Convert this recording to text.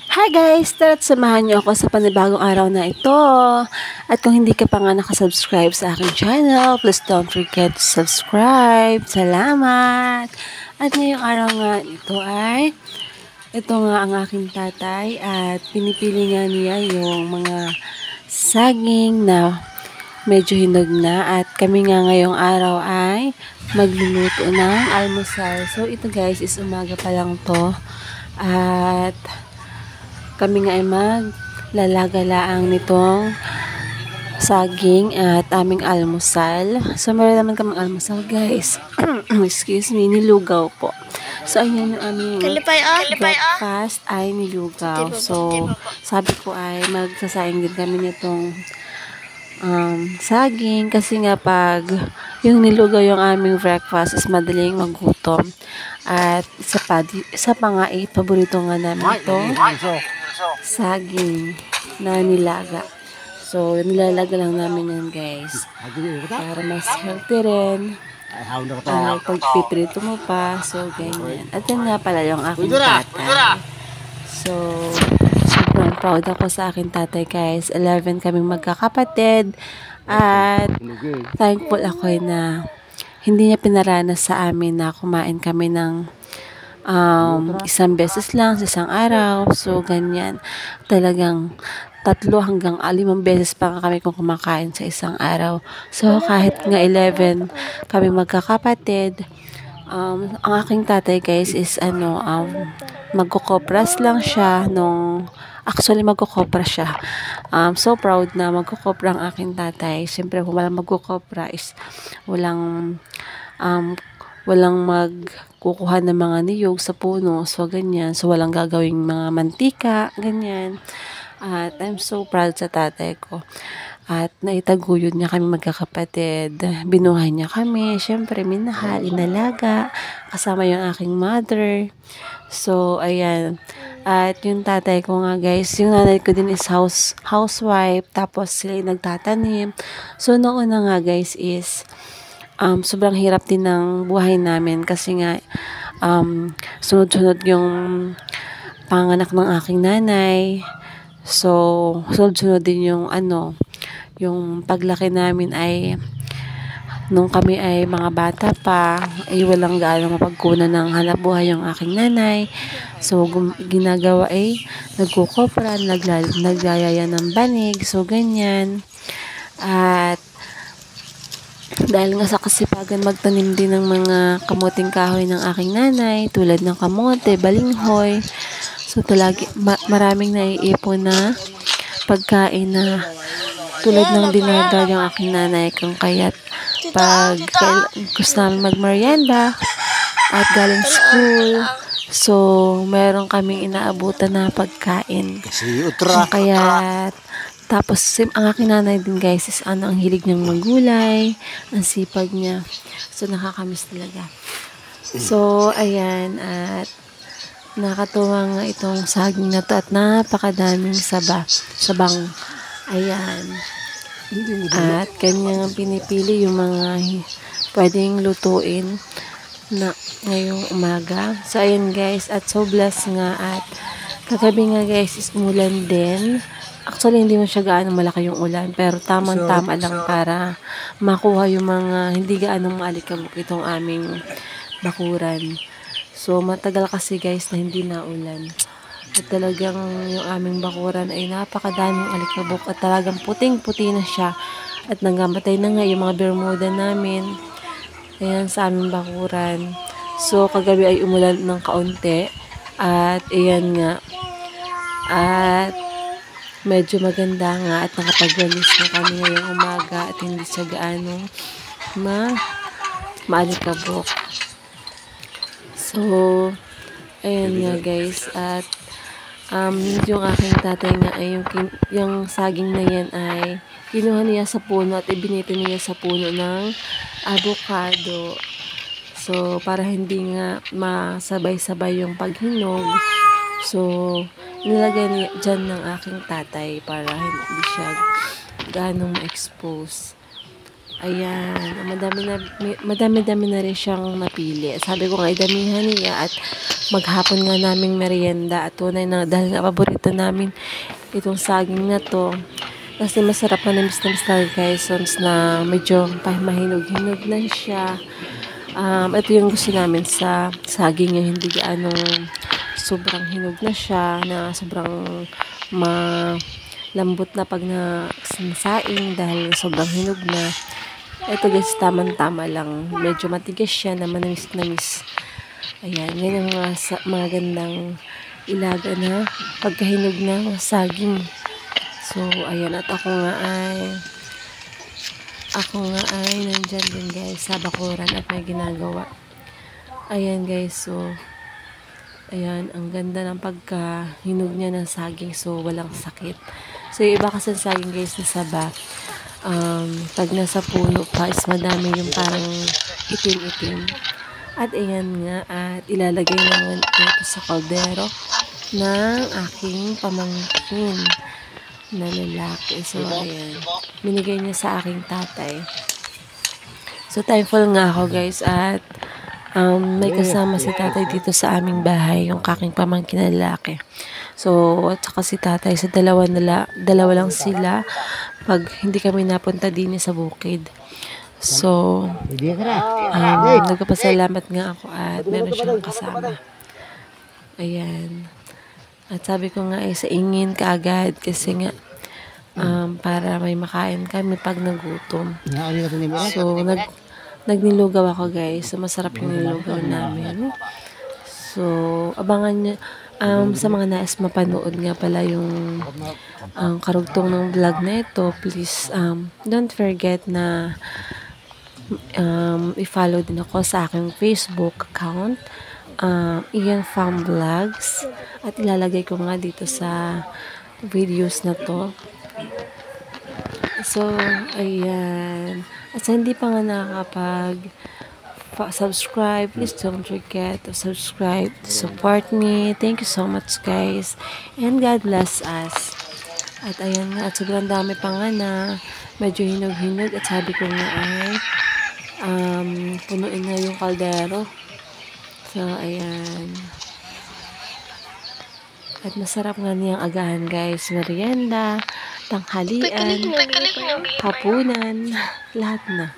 Hi guys! Tara't samahan niyo ako sa panibagong araw na ito. At kung hindi ka pa nga nakasubscribe sa aking channel, please don't forget to subscribe. Salamat! At ngayong araw nga ito ay, ito nga ang aking tatay at pinipili nga niya yung mga saging na medyo hinog na. At kami nga ngayong araw ay magluluto ng almusal. So ito guys is umaga pa lang to. At kami nga ay maglalagalaang nitong saging at aming almusal. So, meron naman kaming almusal, guys. Excuse me, nilugaw po. So, ayan yung aming breakfast ay nilugaw. So, sabi ko ay magsasaing din kami nitong saging. Kasi nga pag yung nilugaw yung aming breakfast is madaling magutom. At isa pa nga ay paborito nga namin ito. Saging na nilaga. So, nilalaga lang namin yan guys. Para mas healthy rin. Pagpiprito mo pa. So, ganyan. At yan nga pala yung aking tatay. So, sobrang proud ako sa aking tatay guys. 11 kaming magkakapatid. At thankful ako na hindi niya pinaranas sa amin na kumain kami ng isang beses lang sa isang araw. So, ganyan. Talagang 3 hanggang 5 beses pa kami kung kumakain sa isang araw. So, kahit nga 11 kami magkakapatid, ang aking tatay guys is magkukopras lang siya actually magkukopra siya. So proud na magkukopra ang aking tatay. Siyempre kung walang magkukopra is walang magkukuha ng mga niyog sa puno. So, ganyan. So, walang gagawing mga mantika. Ganyan. At I'm so proud sa tatay ko. At naitaguyod niya kami magkakapatid. Binuhay niya kami. Siyempre, minahal, inalaga. Kasama yung aking mother. So, ayan. At yung tatay ko nga guys, yung nanay ko din is housewife. Tapos, sila yung nagtatanim. So, noon na nga guys is sobrang hirap din ng buhay namin kasi nga sunod-sunod yung panganak ng aking nanay. So, sunod-sunod din yung yung paglaki namin ay nung kami ay mga bata pa, ay walang gaano mapagkunan ng hanapbuhay yung aking nanay. So, ginagawa ay nagkukopra, nagyayaya ng banig, so ganyan. At dahil nga sa kasipagan magtanim din ng mga kamuting kahoy ng aking nanay, tulad ng kamote, balinghoy. So, maraming naiipon na pagkain na tulad ng dinaga yung aking nanay. Kung kaya't pag gusto namin magmerienda at galing school, so, meron kaming inaabutan na pagkain. Kaya't tapos, ang aking nanay din guys is ang hilig niyang magulay, ang sipag niya. So, nakakamiss talaga. So, ayan, at nakatuwa nga itong saging na to at napakadaming sabang. Ayan. At kanyang pinipili yung mga pwedeng lutuin na ngayong umaga. So, ayan guys, at so blessed nga at kagabi nga guys is umulan din. Actually, hindi mo siya gaano malaki yung ulan, pero tamang-tama lang para makuha yung mga hindi gaano maalikabok itong aming bakuran. So, matagal kasi guys na hindi na ulan. At talagang yung aming bakuran ay napakadaming alikabok at talagang puting-puti na siya. At nanggamatay na nga yung mga bermuda namin. Ayan sa aming bakuran. So, kagabi ay umulan ng kaunti. At ayan nga. At medyo maganda nga at nakapagwalis na kami ngayong umaga at hindi siya gaano maalikabok. So, ayan nga guys. At yung aking tatay nga ay yung saging na yan ay kinuha niya sa puno at ibinito niya sa puno ng avocado. So, para hindi nga masabay-sabay yung paghinog. So, nilagay niya dyan ng aking tatay para hindi siya ganong ma-expose. Ayan, madami-dami na rin siyang napili. Sabi ko nga, idamihan niya at maghapon nga naming merienda at tunay na dahil nga paborito namin itong saging na to. Kasi masarap na namis talaga guys, since na medyo mahinog-hinog na siya. Ito yung gusto namin sa saging, yung hindi gaano sobrang hinog na siya, na sobrang malambot na pag nasaing dahil sobrang hinog na. Ito guys, tamang-tama lang. Medyo matigas siya na manamis-namis. Ayan, yan ang mga gandang ilaga na pagkahinog na saging. So, ayan, at ako nga ay nandyan din guys sa bakuran at may ginagawa. Ayan guys, so ayan, ang ganda ng pagkahinog niya ng saging, so walang sakit. So, yung iba kasi saging guys na saba, pag nasa puno pa is madami yung parang itim-itim. At ayan nga, at ilalagay naman ito sa kaldero ng aking pamangkin na lalaki. So, ayan, binigay niya sa aking tatay. So, thankful nga ako guys, at may kasama si tatay dito sa aming bahay, yung aking pamangkin na lalaki. So, at saka si tatay, sa dalawa lang sila pag hindi kami napunta din sa bukid. So, nagpapasalamat nga ako at meron siyang kasama. Ayan. At sabi ko nga sa ingin kaagad kasi nga para may makain kami pag nagutom. So, nagnilugaw ako guys. So, masarap yung nilugaw namin. So, abangan nyo. Sa mga nais mapanood nga pala yung karugtong ng vlog na ito, please don't forget na i-follow din ako sa aking Facebook account, Ian Farm Vlogs, at ilalagay ko nga dito sa videos na to. So, ayan. At sa hindi pa nga subscribe, please don't forget to subscribe to support me. Thank you so much guys, and God bless us. At ayan nga, at sobrang dami pa nga na medyo hinog-hinog, at sabi ko nga ay punuin na yung kaldero. So ayan, at masarap nga niyang agahan guys, merienda, tanghalian, hapunan, lahat na.